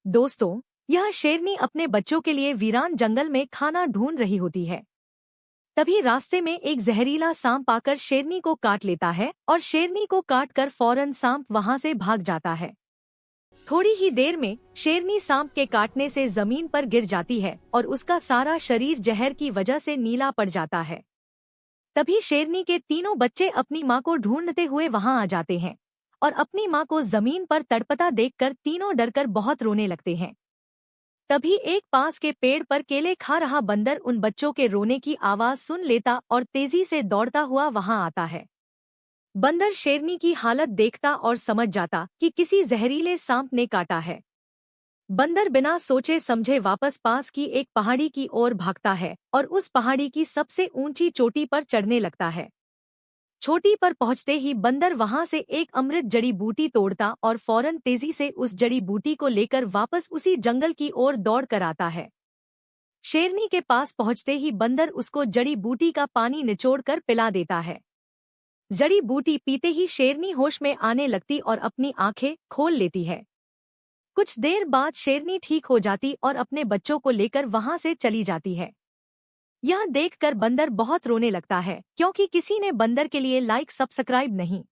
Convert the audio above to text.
दोस्तों, यह शेरनी अपने बच्चों के लिए वीरान जंगल में खाना ढूंढ रही होती है। तभी रास्ते में एक जहरीला सांप आकर शेरनी को काट लेता है और शेरनी को काटकर फौरन सांप वहां से भाग जाता है। थोड़ी ही देर में शेरनी सांप के काटने से जमीन पर गिर जाती है और उसका सारा शरीर जहर की वजह से नीला पड़ जाता है। तभी शेरनी के तीनों बच्चे अपनी माँ को ढूंढते हुए वहां आ जाते हैं और अपनी माँ को जमीन पर तड़पता देखकर तीनों डरकर बहुत रोने लगते हैं। तभी एक पास के पेड़ पर केले खा रहा बंदर उन बच्चों के रोने की आवाज सुन लेता और तेजी से दौड़ता हुआ वहां आता है। बंदर शेरनी की हालत देखता और समझ जाता कि किसी जहरीले सांप ने काटा है। बंदर बिना सोचे समझे वापस पास की एक पहाड़ी की ओर भागता है और उस पहाड़ी की सबसे ऊंची चोटी पर चढ़ने लगता है। चोटी पर पहुंचते ही बंदर वहां से एक अमृत जड़ी बूटी तोड़ता और फौरन तेजी से उस जड़ी बूटी को लेकर वापस उसी जंगल की ओर दौड़ कर आता है। शेरनी के पास पहुंचते ही बंदर उसको जड़ी बूटी का पानी निचोड़कर पिला देता है। जड़ी बूटी पीते ही शेरनी होश में आने लगती और अपनी आंखें खोल लेती है। कुछ देर बाद शेरनी ठीक हो जाती और अपने बच्चों को लेकर वहां से चली जाती है। यह देखकर बंदर बहुत रोने लगता है क्योंकि किसी ने बंदर के लिए लाइक सब्सक्राइब नहीं